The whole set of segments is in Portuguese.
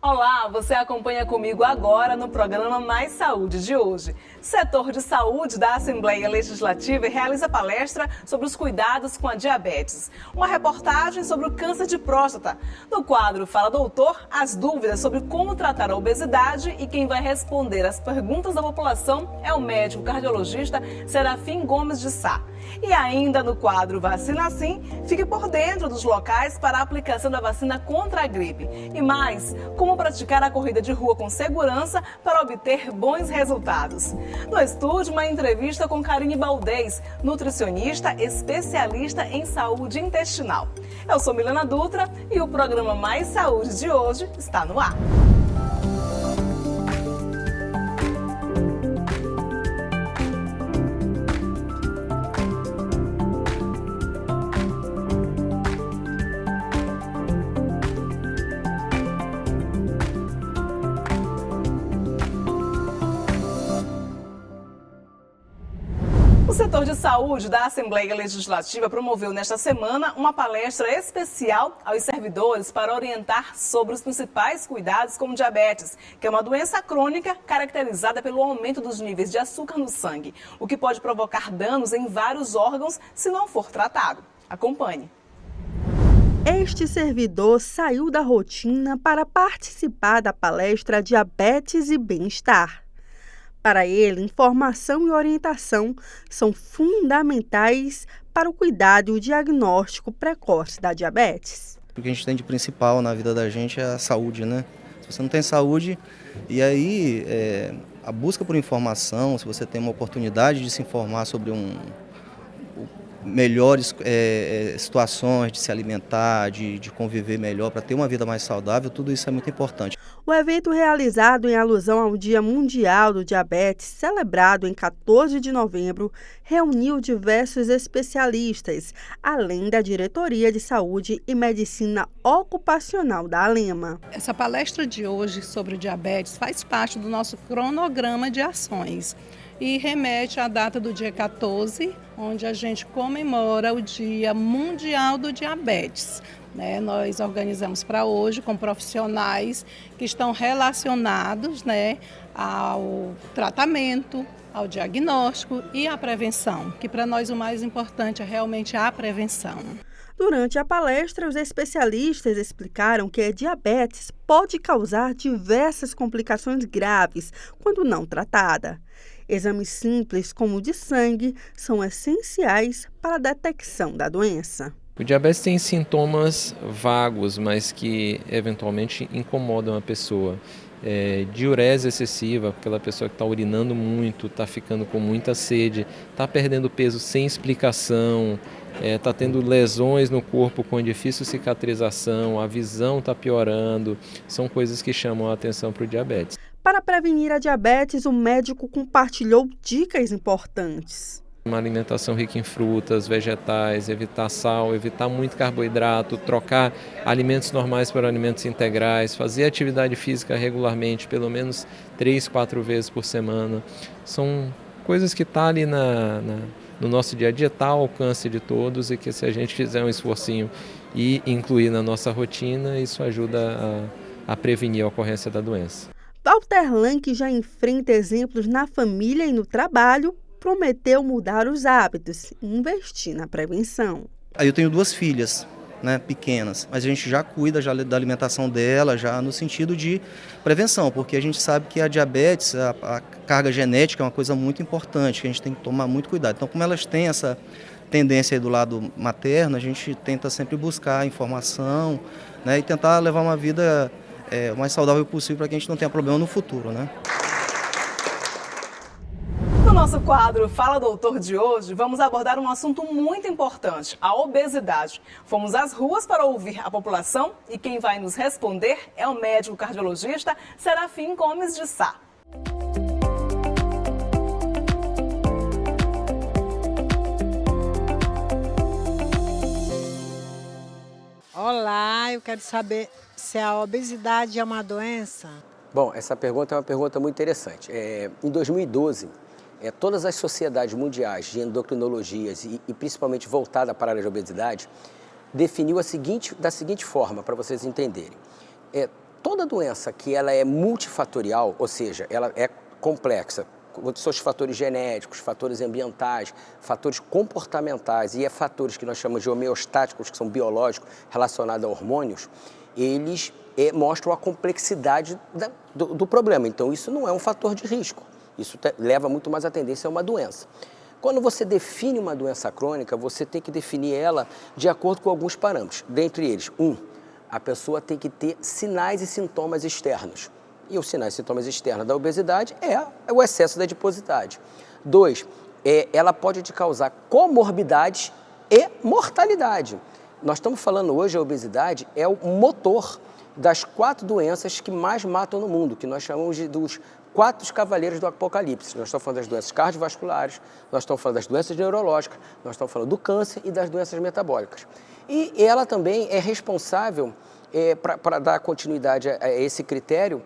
Olá, você acompanha comigo agora no programa Mais Saúde de hoje. Setor de Saúde da Assembleia Legislativa realiza palestra sobre os cuidados com a diabetes. Uma reportagem sobre o câncer de próstata. No quadro Fala Doutor, as dúvidas sobre como tratar a obesidade e quem vai responder as perguntas da população é o médico cardiologista Serafim Gomes de Sá. E ainda no quadro Vacina Sim, fique por dentro dos locais para a aplicação da vacina contra a gripe. E mais, como praticar a corrida de rua com segurança para obter bons resultados. No estúdio, uma entrevista com Karine Baldez, nutricionista especialista em saúde intestinal. Eu sou Milena Dutra e o programa Mais Saúde de hoje está no ar. O setor de saúde da Assembleia Legislativa promoveu nesta semana uma palestra especial aos servidores para orientar sobre os principais cuidados com diabetes, que é uma doença crônica caracterizada pelo aumento dos níveis de açúcar no sangue, o que pode provocar danos em vários órgãos se não for tratado. Acompanhe. Este servidor saiu da rotina para participar da palestra Diabetes e Bem-Estar. Para ele, informação e orientação são fundamentais para o cuidado e o diagnóstico precoce da diabetes. O que a gente tem de principal na vida da gente é a saúde, né? Se você não tem saúde, e aí a busca por informação, se você tem uma oportunidade de se informar sobre melhores situações de se alimentar, de conviver melhor, para ter uma vida mais saudável, tudo isso é muito importante. O evento, realizado em alusão ao Dia Mundial do Diabetes, celebrado em 14 de novembro, reuniu diversos especialistas, além da Diretoria de Saúde e Medicina Ocupacional da ALEMA. Essa palestra de hoje sobre diabetes faz parte do nosso cronograma de ações e remete à data do dia 14, onde a gente comemora o Dia Mundial do Diabetes. Nós organizamos para hoje com profissionais que estão relacionados ao tratamento, ao diagnóstico e à prevenção, que para nós o mais importante é realmente a prevenção. Durante a palestra, os especialistas explicaram que a diabetes pode causar diversas complicações graves quando não tratada. Exames simples, como o de sangue, são essenciais para a detecção da doença. O diabetes tem sintomas vagos, mas que eventualmente incomodam a pessoa. Diurese excessiva, aquela pessoa que está urinando muito, está ficando com muita sede, está perdendo peso sem explicação, está tendo lesões no corpo com difícil cicatrização, a visão está piorando, são coisas que chamam a atenção para o diabetes. Para prevenir a diabetes, o médico compartilhou dicas importantes. Uma alimentação rica em frutas, vegetais, evitar sal, evitar muito carboidrato, trocar alimentos normais por alimentos integrais, fazer atividade física regularmente, pelo menos 3, 4 vezes por semana. São coisas que estão ali no nosso dia a dia, está ao alcance de todos e que se a gente fizer um esforcinho e incluir na nossa rotina, isso ajuda a prevenir a ocorrência da doença. Walter Lang, que já enfrenta exemplos na família e no trabalho, prometeu mudar os hábitos e investir na prevenção. Eu tenho 2 filhas, pequenas, mas a gente já cuida da alimentação dela, já no sentido de prevenção, porque a gente sabe que a diabetes, a carga genética é uma coisa muito importante, que a gente tem que tomar muito cuidado. Então, como elas têm essa tendência aí do lado materno, a gente tenta sempre buscar informação, e tentar levar uma vida o mais saudável possível para que a gente não tenha problema no futuro, No nosso quadro Fala Doutor de hoje, vamos abordar um assunto muito importante, a obesidade. Fomos às ruas para ouvir a população e quem vai nos responder é o médico cardiologista Serafim Gomes de Sá. Olá, eu quero saber se a obesidade é uma doença. Bom, essa pergunta é uma pergunta muito interessante. Em 2012, todas as sociedades mundiais de endocrinologias e principalmente voltada para a área de obesidade, definiu da seguinte forma, para vocês entenderem. toda doença que ela é multifatorial, ou seja, ela é complexa, com seus fatores genéticos, fatores ambientais, fatores comportamentais e fatores que nós chamamos de homeostáticos, que são biológicos, relacionados a hormônios, eles mostram a complexidade do problema. Então, isso não é um fator de risco. Isso leva muito mais a tendência a uma doença. Quando você define uma doença crônica, você tem que definir ela de acordo com alguns parâmetros. Dentre eles, a pessoa tem que ter sinais e sintomas externos. E os sinais e sintomas externos da obesidade é o excesso da adiposidade. 2, ela pode te causar comorbidades e mortalidade. Nós estamos falando hoje, a obesidade é o motor das 4 doenças que mais matam no mundo, que nós chamamos dos 4 cavaleiros do apocalipse. Nós estamos falando das doenças cardiovasculares, nós estamos falando das doenças neurológicas, nós estamos falando do câncer e das doenças metabólicas. E ela também é responsável, para dar continuidade a esse critério,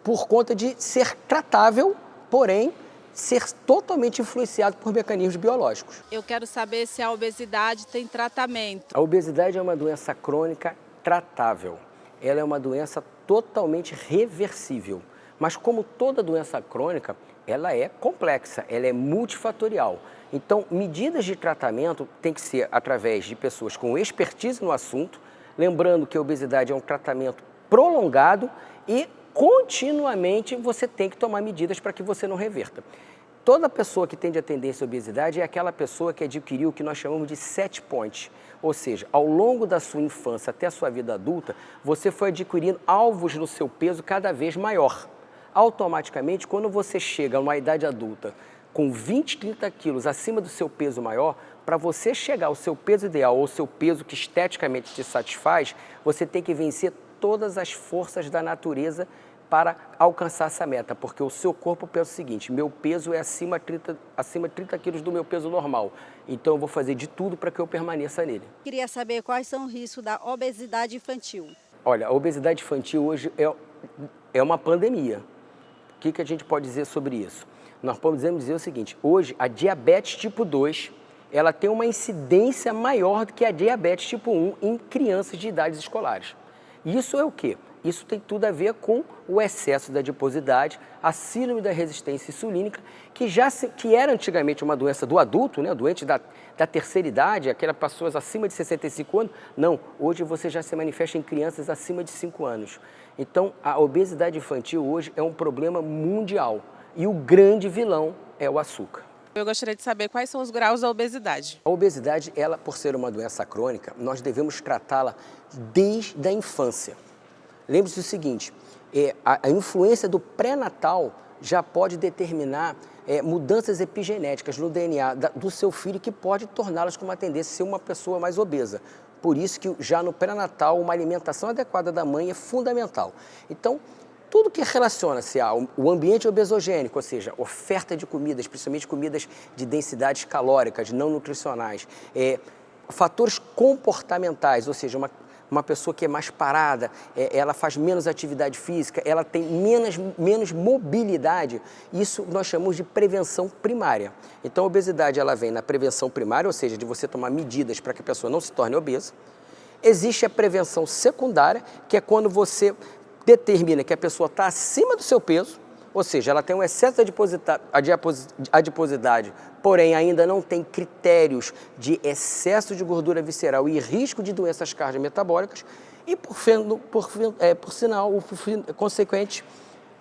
por conta de ser tratável, porém, ser totalmente influenciado por mecanismos biológicos. Eu quero saber se a obesidade tem tratamento. A obesidade é uma doença crônica tratável. Ela é uma doença totalmente reversível. Mas como toda doença crônica, ela é complexa, ela é multifatorial. Então, medidas de tratamento têm que ser através de pessoas com expertise no assunto, lembrando que a obesidade é um tratamento prolongado e continuamente você tem que tomar medidas para que você não reverta. Toda pessoa que tende a tendência à obesidade é aquela pessoa que adquiriu o que nós chamamos de set point, ou seja, ao longo da sua infância até a sua vida adulta, você foi adquirindo alvos no seu peso cada vez maior. Automaticamente, quando você chega a uma idade adulta com 20, 30 quilos acima do seu peso maior, para você chegar ao seu peso ideal ou seu peso que esteticamente te satisfaz, você tem que vencer todas as forças da natureza para alcançar essa meta, porque o seu corpo pensa o seguinte: meu peso é acima de 30 quilos do meu peso normal, então eu vou fazer de tudo para que eu permaneça nele. Queria saber quais são os riscos da obesidade infantil. Olha, a obesidade infantil hoje é uma pandemia. O que a gente pode dizer sobre isso? Nós podemos dizer o seguinte: hoje a diabetes tipo 2, ela tem uma incidência maior do que a diabetes tipo 1 em crianças de idades escolares. Isso é o quê? Isso tem tudo a ver com o excesso da adiposidade, a síndrome da resistência insulínica, que era antigamente uma doença do adulto, né, doente da terceira idade, aquelas pessoas acima de 65 anos. Não, hoje você já se manifesta em crianças acima de 5 anos. Então, a obesidade infantil hoje é um problema mundial e o grande vilão é o açúcar. Eu gostaria de saber quais são os graus da obesidade. A obesidade, ela, por ser uma doença crônica, nós devemos tratá-la desde a infância. Lembre-se do seguinte, a influência do pré-natal já pode determinar mudanças epigenéticas no DNA do seu filho que pode torná-las com uma tendência a ser uma pessoa mais obesa. Por isso que já no pré-natal uma alimentação adequada da mãe é fundamental. Então, tudo que relaciona-se ao ambiente obesogênico, ou seja, oferta de comidas, principalmente comidas de densidades calóricas, não nutricionais, fatores comportamentais, ou seja, uma pessoa que é mais parada, ela faz menos atividade física, ela tem menos mobilidade, isso nós chamamos de prevenção primária. Então a obesidade ela vem na prevenção primária, ou seja, de você tomar medidas para que a pessoa não se torne obesa. Existe a prevenção secundária, que é quando você determina que a pessoa está acima do seu peso, ou seja, ela tem um excesso de adiposidade, porém ainda não tem critérios de excesso de gordura visceral e risco de doenças cardiometabólicas, e por sinal, consequente,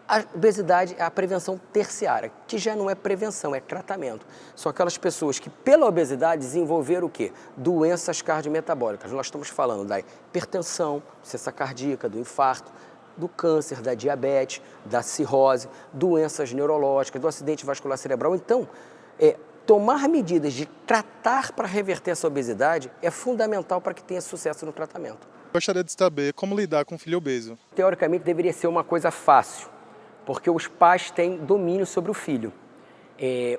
a obesidade é a prevenção terciária, que já não é prevenção, é tratamento. São aquelas pessoas que, pela obesidade, desenvolveram o quê? Doenças cardiometabólicas. Nós estamos falando da hipertensão, doença cardíaca, do infarto, do câncer, da diabetes, da cirrose, doenças neurológicas, do acidente vascular cerebral. Então, tomar medidas de tratar para reverter essa obesidade é fundamental para que tenha sucesso no tratamento. Gostaria de saber como lidar com um filho obeso. Teoricamente, deveria ser uma coisa fácil, porque os pais têm domínio sobre o filho.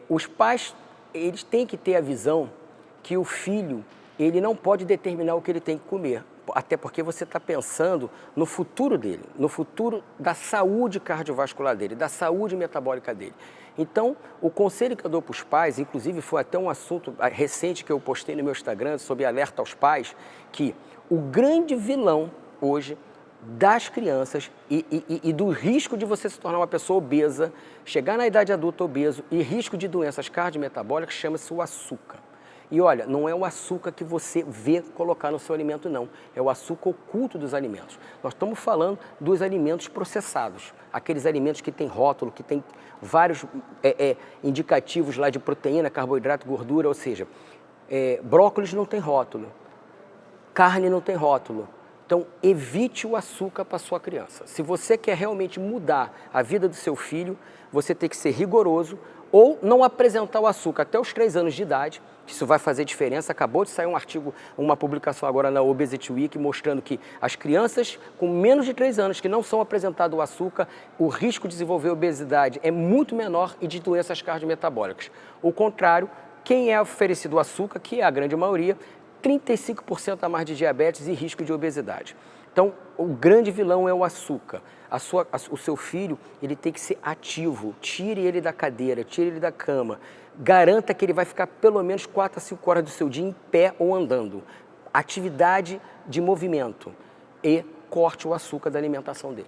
Os pais, eles têm que ter a visão que o filho, ele não pode determinar o que ele tem que comer. Até porque você está pensando no futuro dele, no futuro da saúde cardiovascular dele, da saúde metabólica dele. Então, o conselho que eu dou para os pais, inclusive foi até um assunto recente que eu postei no meu Instagram sobre alerta aos pais, que o grande vilão hoje das crianças e do risco de você se tornar uma pessoa obesa, chegar na idade adulta obeso e risco de doenças cardiometabólicas, chama-se o açúcar. E olha, não é o açúcar que você vê colocar no seu alimento, não. É o açúcar oculto dos alimentos. Nós estamos falando dos alimentos processados. Aqueles alimentos que têm rótulo, que têm vários indicativos lá de proteína, carboidrato, gordura, ou seja, brócolis não tem rótulo, carne não tem rótulo. Então, evite o açúcar para sua criança. Se você quer realmente mudar a vida do seu filho, você tem que ser rigoroso ou não apresentar o açúcar até os 3 anos de idade. Isso vai fazer diferença. Acabou de sair um artigo, uma publicação agora na Obesity Week, mostrando que as crianças com menos de 3 anos que não são apresentadas o açúcar, o risco de desenvolver obesidade é muito menor e de doenças cardiometabólicas. O contrário, quem é oferecido o açúcar, que é a grande maioria, 35% a mais de diabetes e risco de obesidade. Então, o grande vilão é o açúcar. O seu filho, ele tem que ser ativo. Tire ele da cadeira, tire ele da cama. Garanta que ele vai ficar pelo menos 4 a 5 horas do seu dia em pé ou andando. Atividade de movimento. E corte o açúcar da alimentação dele.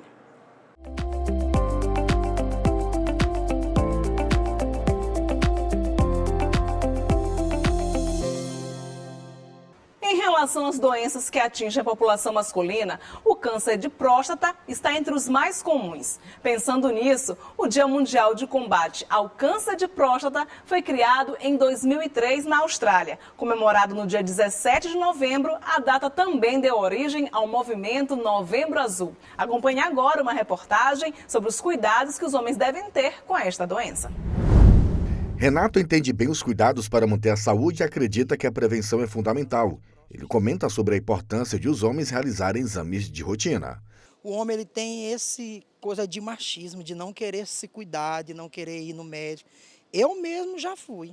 Em relação às doenças que atingem a população masculina, o câncer de próstata está entre os mais comuns. Pensando nisso, o Dia Mundial de Combate ao Câncer de Próstata foi criado em 2003 na Austrália. Comemorado no dia 17 de novembro, a data também deu origem ao movimento Novembro Azul. Acompanhe agora uma reportagem sobre os cuidados que os homens devem ter com esta doença. Renato entende bem os cuidados para manter a saúde e acredita que a prevenção é fundamental. Ele comenta sobre a importância de os homens realizarem exames de rotina. O homem ele tem esse coisa de machismo, de não querer se cuidar, de não querer ir no médico. Eu mesmo já fui.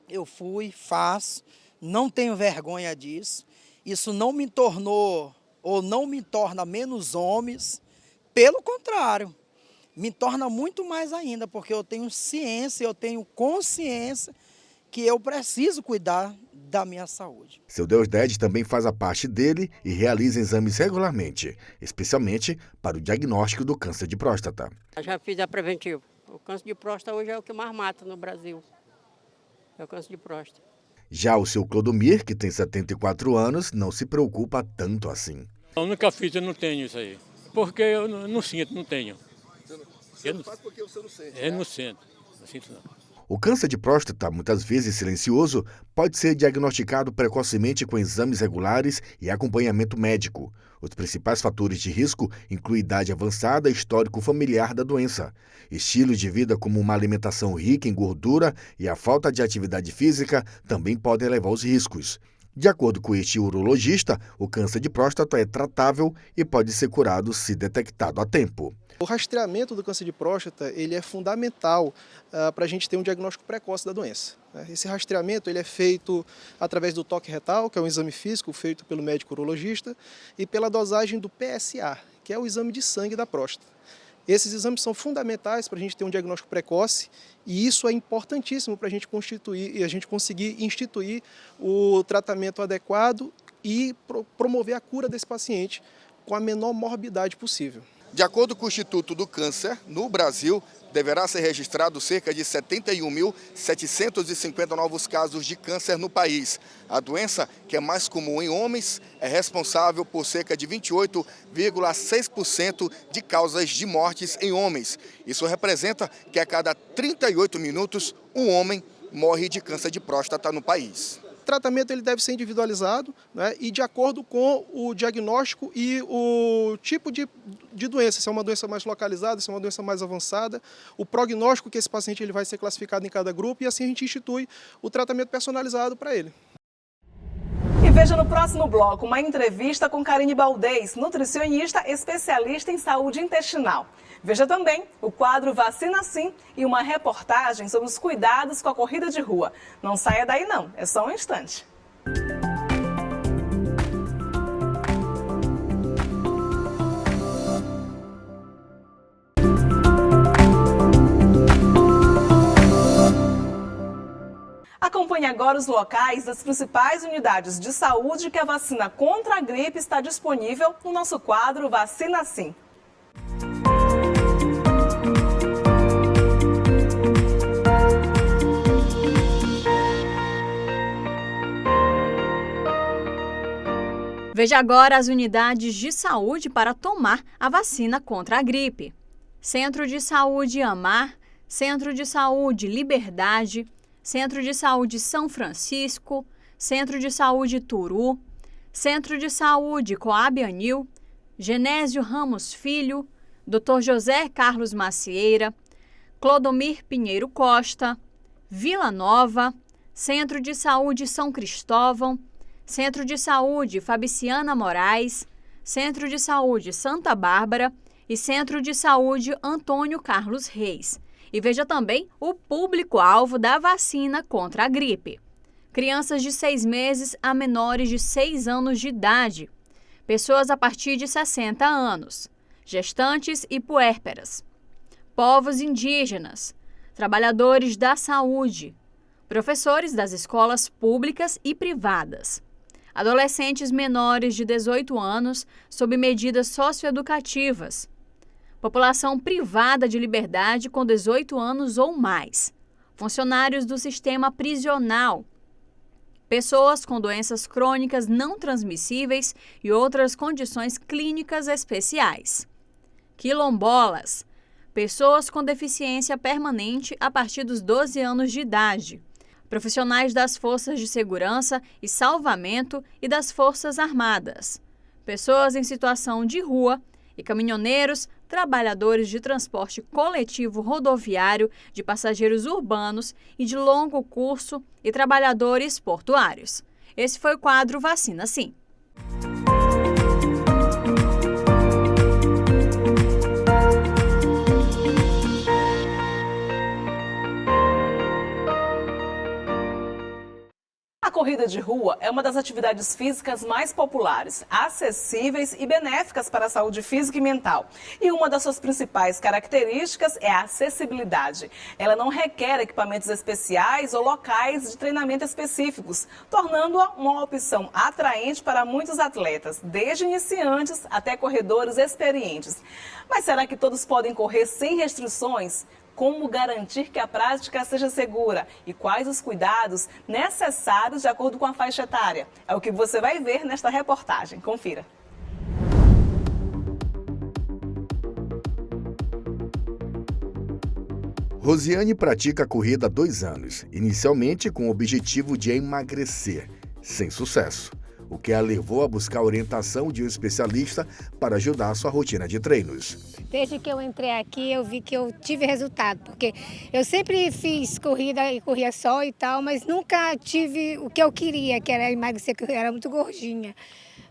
Eu fui, faço, não tenho vergonha disso. Isso não me tornou ou não me torna menos homens. Pelo contrário, me torna muito mais ainda, porque eu tenho ciência, eu tenho consciência que eu preciso cuidar da minha saúde. Seu Deus Ded também faz a parte dele e realiza exames regularmente, especialmente para o diagnóstico do câncer de próstata. Eu já fiz a preventiva. O câncer de próstata hoje é o que mais mata no Brasil. É o câncer de próstata. Já o seu Clodomir, que tem 74 anos, não se preocupa tanto assim. Eu nunca fiz, eu não tenho isso aí. Porque eu não sinto, não tenho. Você não faz porque você não sente? Eu não sinto não. O câncer de próstata, muitas vezes silencioso, pode ser diagnosticado precocemente com exames regulares e acompanhamento médico. Os principais fatores de risco incluem idade avançada e histórico familiar da doença. Estilos de vida como uma alimentação rica em gordura e a falta de atividade física também podem elevar os riscos. De acordo com este urologista, o câncer de próstata é tratável e pode ser curado se detectado a tempo. O rastreamento do câncer de próstata ele é fundamental para a gente ter um diagnóstico precoce da doença. Esse rastreamento ele é feito através do toque retal, que é um exame físico feito pelo médico urologista, e pela dosagem do PSA, que é o exame de sangue da próstata. Esses exames são fundamentais para a gente ter um diagnóstico precoce e isso é importantíssimo para a gente conseguir instituir o tratamento adequado e promover a cura desse paciente com a menor morbidade possível. De acordo com o Instituto do Câncer, no Brasil, deverá ser registrado cerca de 71.750 novos casos de câncer no país. A doença, que é mais comum em homens, é responsável por cerca de 28,6% de causas de mortes em homens. Isso representa que a cada 38 minutos, um homem morre de câncer de próstata no país. O tratamento ele deve ser individualizado, né, e de acordo com o diagnóstico e o tipo de doença, se é uma doença mais localizada, se é uma doença mais avançada, o prognóstico que esse paciente ele vai ser classificado em cada grupo e assim a gente institui o tratamento personalizado para ele. E veja no próximo bloco uma entrevista com Karine Baldez, nutricionista especialista em saúde intestinal. Veja também o quadro Vacina Sim e uma reportagem sobre os cuidados com a corrida de rua. Não saia daí não, é só um instante. A Acompanhe agora os locais das principais unidades de saúde que a vacina contra a gripe está disponível no nosso quadro Vacina Sim. Veja agora as unidades de saúde para tomar a vacina contra a gripe. Centro de Saúde Amar, Centro de Saúde Liberdade, Centro de Saúde São Francisco, Centro de Saúde Turu, Centro de Saúde Coab Anil, Genésio Ramos Filho, Dr. José Carlos Macieira, Clodomir Pinheiro Costa, Vila Nova, Centro de Saúde São Cristóvão, Centro de Saúde Fabriciana Moraes, Centro de Saúde Santa Bárbara e Centro de Saúde Antônio Carlos Reis. E veja também o público-alvo da vacina contra a gripe. Crianças de 6 meses a menores de 6 anos de idade, pessoas a partir de 60 anos, gestantes e puérperas, povos indígenas, trabalhadores da saúde, professores das escolas públicas e privadas, adolescentes menores de 18 anos sob medidas socioeducativas, população privada de liberdade com 18 anos ou mais, funcionários do sistema prisional, pessoas com doenças crônicas não transmissíveis e outras condições clínicas especiais, quilombolas, pessoas com deficiência permanente a partir dos 12 anos de idade, profissionais das forças de segurança e salvamento e das Forças Armadas, pessoas em situação de rua e caminhoneiros, trabalhadores de transporte coletivo rodoviário, de passageiros urbanos e de longo curso e trabalhadores portuários. Esse foi o quadro Vacina Sim. A corrida de rua é uma das atividades físicas mais populares, acessíveis e benéficas para a saúde física e mental. E uma das suas principais características é a acessibilidade. Ela não requer equipamentos especiais ou locais de treinamento específicos, tornando-a uma opção atraente para muitos atletas, desde iniciantes até corredores experientes. Mas será que todos podem correr sem restrições? Como garantir que a prática seja segura e quais os cuidados necessários de acordo com a faixa etária? É o que você vai ver nesta reportagem. Confira. Rosiane pratica a corrida há 2 anos, inicialmente com o objetivo de emagrecer, sem sucesso, o que a levou a buscar a orientação de um especialista para ajudar a sua rotina de treinos. Desde que eu entrei aqui, eu vi que eu tive resultado, porque eu sempre fiz corrida e corria só e tal, mas nunca tive o que eu queria, que era emagrecer, porque eu era muito gordinha.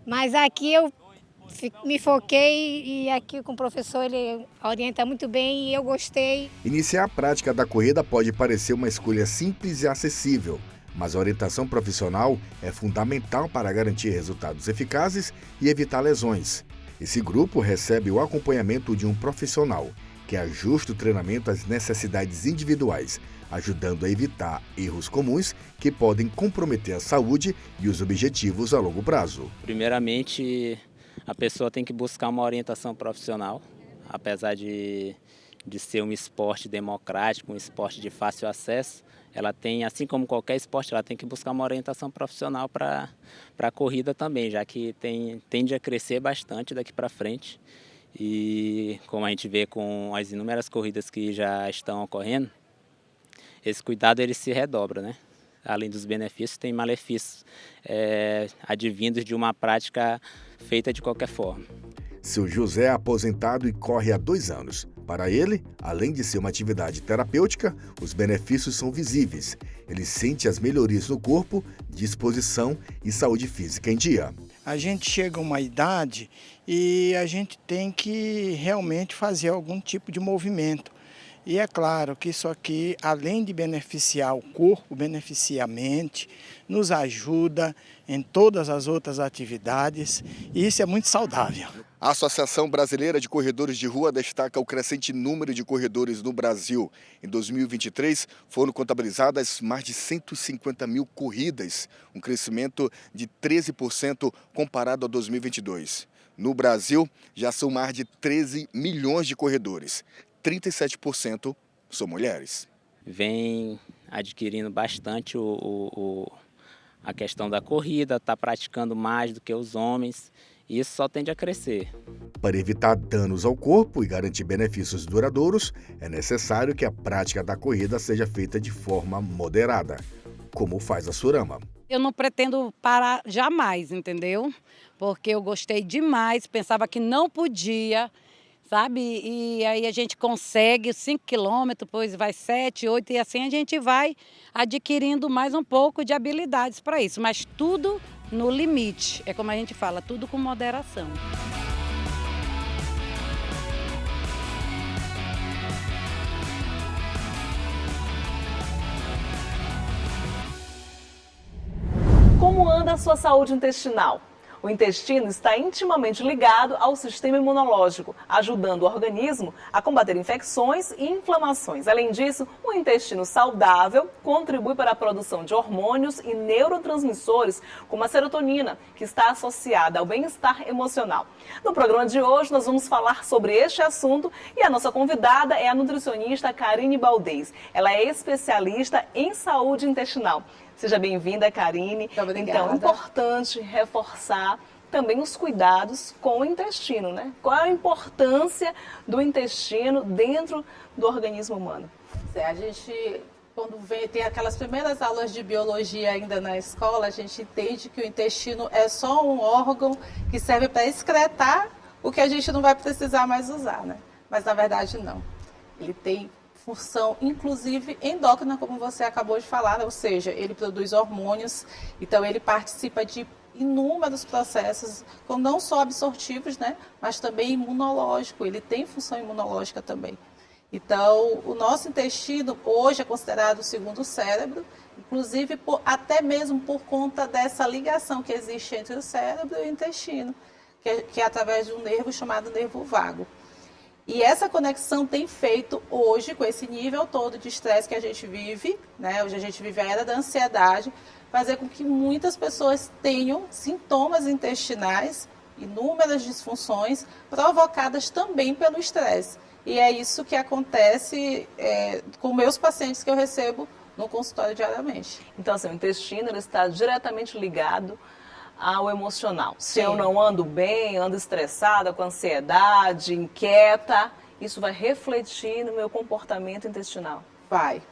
Mas aqui eu me foquei e aqui com o professor ele orienta muito bem e eu gostei. Iniciar a prática da corrida pode parecer uma escolha simples e acessível, mas a orientação profissional é fundamental para garantir resultados eficazes e evitar lesões. Esse grupo recebe o acompanhamento de um profissional, que ajusta o treinamento às necessidades individuais, ajudando a evitar erros comuns que podem comprometer a saúde e os objetivos a longo prazo. Primeiramente, a pessoa tem que buscar uma orientação profissional, apesar de ser um esporte democrático, um esporte de fácil acesso. Ela tem, assim como qualquer esporte, ela tem que buscar uma orientação profissional para a corrida também, já que tende a crescer bastante daqui para frente. E como a gente vê com as inúmeras corridas que já estão ocorrendo, esse cuidado ele se redobra, né? Além dos benefícios, tem malefícios advindos de uma prática feita de qualquer forma. Seu José é aposentado e corre há 2 anos. Para ele, além de ser uma atividade terapêutica, os benefícios são visíveis. Ele sente as melhorias no corpo, disposição e saúde física em dia. A gente chega a uma idade e a gente tem que realmente fazer algum tipo de movimento. E é claro que isso aqui, além de beneficiar o corpo, beneficia a mente, nos ajuda em todas as outras atividades e isso é muito saudável. A Associação Brasileira de Corredores de Rua destaca o crescente número de corredores no Brasil. Em 2023, foram contabilizadas mais de 150 mil corridas, um crescimento de 13% comparado a 2022. No Brasil, já são mais de 13 milhões de corredores. 37% são mulheres. Vem adquirindo bastante a questão da corrida, está praticando mais do que os homens, e isso só tende a crescer. Para evitar danos ao corpo e garantir benefícios duradouros, é necessário que a prática da corrida seja feita de forma moderada, como faz a Surama. Eu não pretendo parar jamais, entendeu? Porque eu gostei demais, pensava que não podia, sabe? E aí a gente consegue 5 quilômetros, depois vai 7, 8 e assim a gente vai adquirindo mais um pouco de habilidades para isso. Mas tudo no limite, é como a gente fala, tudo com moderação. Como anda a sua saúde intestinal? O intestino está intimamente ligado ao sistema imunológico, ajudando o organismo a combater infecções e inflamações. Além disso, o intestino saudável contribui para a produção de hormônios e neurotransmissores, como a serotonina, que está associada ao bem-estar emocional. No programa de hoje, nós vamos falar sobre este assunto e a nossa convidada é a nutricionista Karine Baldez. Ela é especialista em saúde intestinal. Seja bem-vinda, Karine. Então, é importante reforçar também os cuidados com o intestino, né? Qual a importância do intestino dentro do organismo humano? A gente, quando tem aquelas primeiras aulas de biologia ainda na escola, a gente entende que o intestino é só um órgão que serve para excretar o que a gente não vai precisar mais usar, né? Mas, na verdade, não. Ele tem função, inclusive, endócrina, como você acabou de falar, ou seja, ele produz hormônios, então ele participa de inúmeros processos, não só absortivos, né, mas também imunológico, ele tem função imunológica também. Então, o nosso intestino hoje é considerado o segundo cérebro, inclusive até mesmo por conta dessa ligação que existe entre o cérebro e o intestino, que é através de um nervo chamado nervo vago. E essa conexão tem feito hoje, com esse nível todo de estresse que a gente vive, né? Hoje a gente vive a era da ansiedade, fazer com que muitas pessoas tenham sintomas intestinais, inúmeras disfunções, provocadas também pelo estresse. E é isso que acontece com meus pacientes que eu recebo no consultório diariamente. Então, assim, o intestino ele está diretamente ligado ao emocional. Se eu não ando bem, ando estressada, com ansiedade, inquieta, isso vai refletir no meu comportamento intestinal. Vai.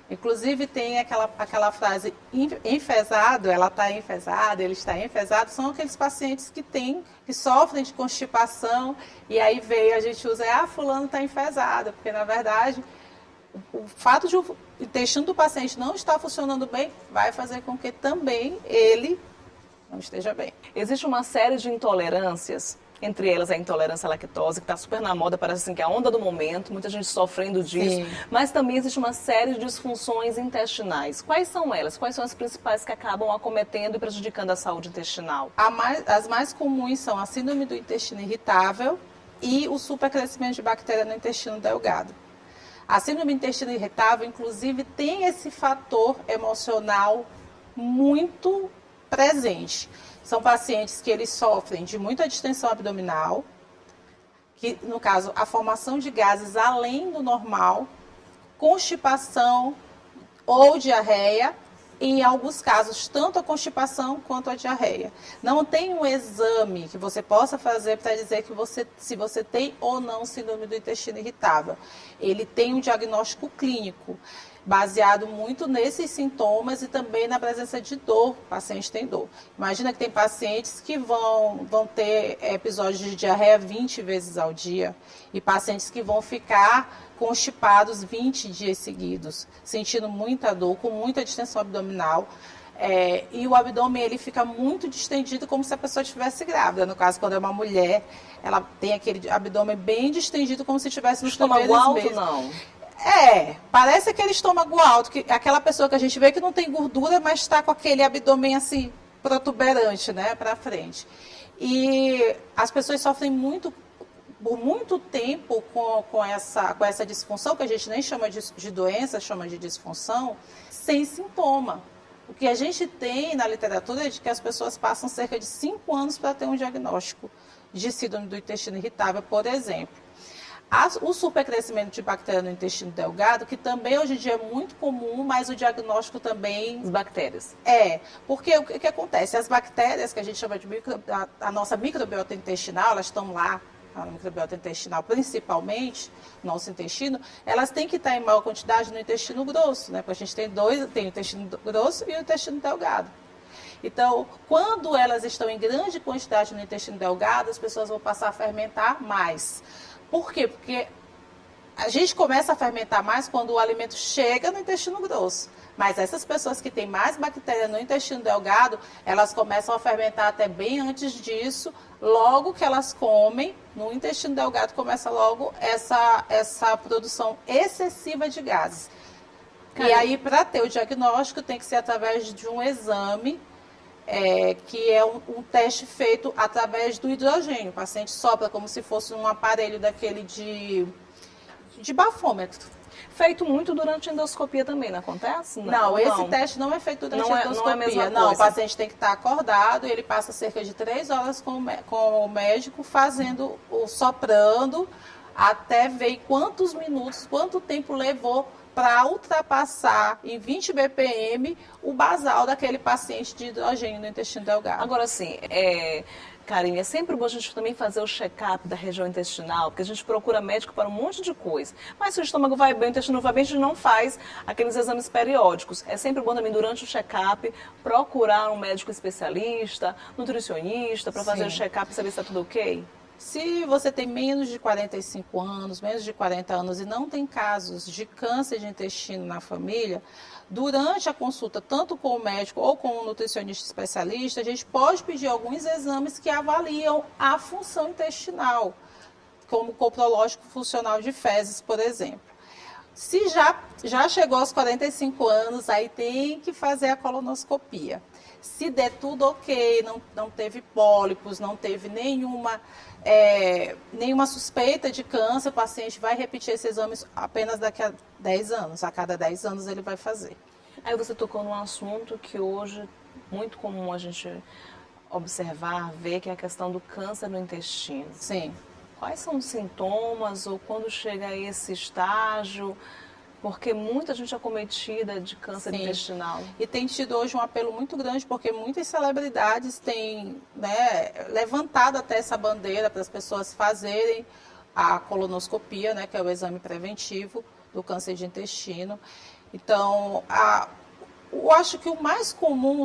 Inclusive tem aquela frase, enfesado, ela está enfesada, ele está enfesado, são aqueles pacientes que sofrem de constipação e aí a gente usa, fulano está enfesado, porque na verdade o fato de o intestino do paciente não estar funcionando bem vai fazer com que também ele não esteja bem. Existe uma série de intolerâncias, entre elas a intolerância à lactose, que está super na moda, parece assim que é a onda do momento, muita gente sofrendo disso, sim, mas também existe uma série de disfunções intestinais. Quais são elas? Quais são as principais que acabam acometendo e prejudicando a saúde intestinal? As mais comuns são a síndrome do intestino irritável e o supercrescimento de bactéria no intestino delgado. A síndrome do intestino irritável, inclusive, tem esse fator emocional muito presente. São pacientes que eles sofrem de muita distensão abdominal, que no caso a formação de gases além do normal, constipação ou diarreia, e em alguns casos tanto a constipação quanto a diarreia. Não tem um exame que você possa fazer para dizer que se você tem ou não síndrome do intestino irritável. Ele tem um diagnóstico clínico, baseado muito nesses sintomas e também na presença de dor. O paciente tem dor. Imagina que tem pacientes que vão ter episódios de diarreia 20 vezes ao dia e pacientes que vão ficar constipados 20 dias seguidos, sentindo muita dor, com muita distensão abdominal. E o abdômen ele fica muito distendido, como se a pessoa estivesse grávida. No caso, quando é uma mulher, ela tem aquele abdômen bem distendido, como se estivesse nos primeiros meses. Estômago alto, não? Parece aquele estômago alto, aquela pessoa que a gente vê que não tem gordura, mas está com aquele abdômen assim, protuberante, né, para frente. E as pessoas sofrem por muito tempo com essa disfunção, que a gente nem chama de doença, chama de disfunção, sem sintoma. O que a gente tem na literatura é de que as pessoas passam cerca de 5 anos para ter um diagnóstico de síndrome do intestino irritável, por exemplo. O supercrescimento de bactéria no intestino delgado, que também hoje em dia é muito comum, mas o diagnóstico também... As bactérias. Porque o que acontece? As bactérias, que a gente chama de a nossa microbiota intestinal, elas estão lá, a microbiota intestinal principalmente, nosso intestino, elas têm que estar em maior quantidade no intestino grosso, né? Porque a gente tem o intestino grosso e o intestino delgado. Então, quando elas estão em grande quantidade no intestino delgado, as pessoas vão passar a fermentar mais. Por quê? Porque a gente começa a fermentar mais quando o alimento chega no intestino grosso. Mas essas pessoas que têm mais bactéria no intestino delgado, elas começam a fermentar até bem antes disso. Logo que elas comem, no intestino delgado começa logo essa produção excessiva de gases. E aí, para ter o diagnóstico, tem que ser através de um exame, que é um teste feito através do hidrogênio. O paciente sopra como se fosse um aparelho daquele de bafômetro. Feito muito durante a endoscopia também, não acontece? Não, esse teste não é feito durante a endoscopia. Não é a mesma coisa. Não, o paciente tem que estar acordado, ele passa cerca de 3 horas com o médico fazendo, soprando, até ver quantos minutos, quanto tempo levou para ultrapassar em 20 BPM o basal daquele paciente de hidrogênio no intestino delgado. Agora sim, Karine, é sempre bom a gente também fazer o check-up da região intestinal, porque a gente procura médico para um monte de coisa. Mas se o estômago vai bem, o intestino vai bem, a gente não faz aqueles exames periódicos. É sempre bom também, durante o check-up, procurar um médico especialista, nutricionista, para fazer o check-up e saber se está tudo ok. Se você tem menos de 45 anos, menos de 40 anos e não tem casos de câncer de intestino na família, durante a consulta, tanto com o médico ou com o nutricionista especialista, a gente pode pedir alguns exames que avaliam a função intestinal, como o coprológico funcional de fezes, por exemplo. Se já chegou aos 45 anos, aí tem que fazer a colonoscopia. Se der tudo ok, não teve pólipos, não teve nenhuma suspeita de câncer, o paciente vai repetir esses exames apenas daqui a 10 anos. A cada 10 anos ele vai fazer. Aí você tocou num assunto que hoje é muito comum a gente observar, ver, que é a questão do câncer no intestino. Sim. Quais são os sintomas ou quando chega a esse estágio? Porque muita gente é acometida de câncer intestinal. E tem tido hoje um apelo muito grande, porque muitas celebridades têm levantado até essa bandeira para as pessoas fazerem a colonoscopia, que é o exame preventivo do câncer de intestino. Então, eu acho que o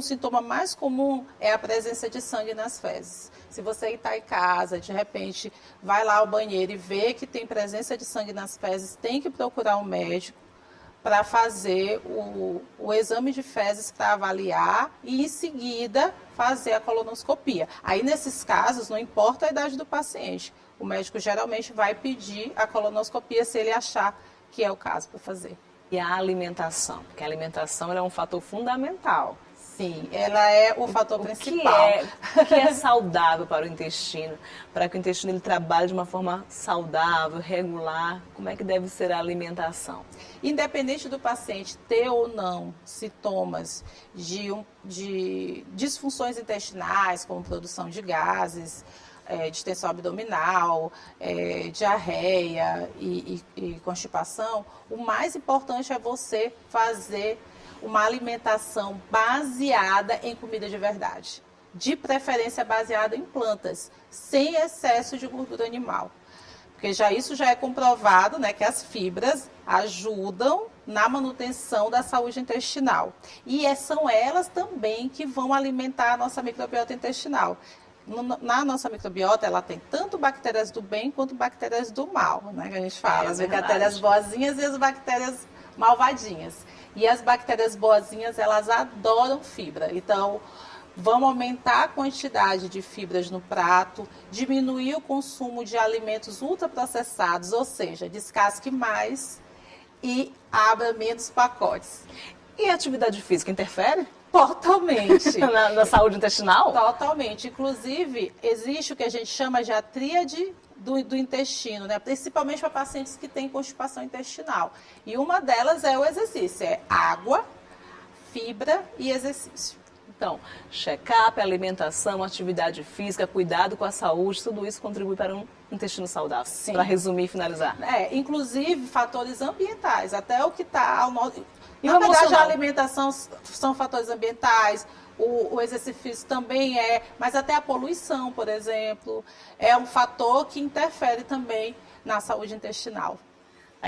sintoma mais comum é a presença de sangue nas fezes. Se você está em casa, de repente vai lá ao banheiro e vê que tem presença de sangue nas fezes, tem que procurar um médico para fazer o exame de fezes para avaliar e, em seguida, fazer a colonoscopia. Aí, nesses casos, não importa a idade do paciente, o médico geralmente vai pedir a colonoscopia se ele achar que é o caso para fazer. E a alimentação? Porque a alimentação é um fator fundamental. Sim, ela é o fator principal. O que é saudável para o intestino? Para que o intestino ele trabalhe de uma forma saudável, regular, como é que deve ser a alimentação? Independente do paciente ter ou não sintomas de disfunções intestinais, como produção de gases, distensão abdominal, diarreia e constipação, o mais importante é você fazer uma alimentação baseada em comida de verdade, de preferência baseada em plantas, sem excesso de gordura animal. Porque isso já é comprovado, que as fibras ajudam na manutenção da saúde intestinal. E são elas também que vão alimentar a nossa microbiota intestinal. Na nossa microbiota, ela tem tanto bactérias do bem quanto bactérias do mal, que a gente fala. As bactérias boazinhas e as bactérias malvadinhas. E as bactérias boazinhas, elas adoram fibra. Então, vamos aumentar a quantidade de fibras no prato, diminuir o consumo de alimentos ultraprocessados, ou seja, descasque mais e abra menos pacotes. E a atividade física interfere? Totalmente. na saúde intestinal? Totalmente. Inclusive, existe o que a gente chama de a tríade do intestino, né? Principalmente para pacientes que têm constipação intestinal. E uma delas é o exercício, é água, fibra e exercício. Então, check-up, alimentação, atividade física, cuidado com a saúde, tudo isso contribui para um intestino saudável. Sim. Para resumir e finalizar. Inclusive fatores ambientais, até o que está ao nosso... E Na verdade, emocional? a alimentação são fatores ambientais, o exercício físico também mas até a poluição, por exemplo, é um fator que interfere também na saúde intestinal.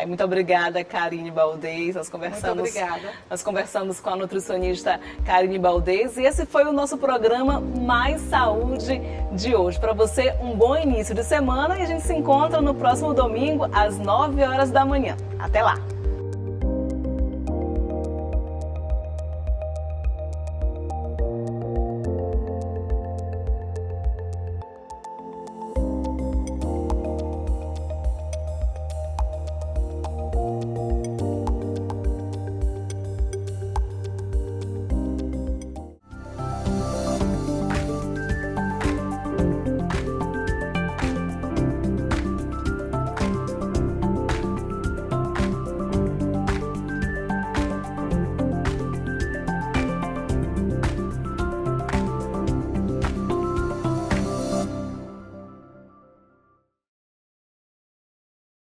Muito obrigada, Karine Baldez. Muito obrigada. Nós conversamos com a nutricionista Karine Baldez e esse foi o nosso programa Mais Saúde de hoje. Para você, um bom início de semana e a gente se encontra no próximo domingo às 9 horas da manhã. Até lá!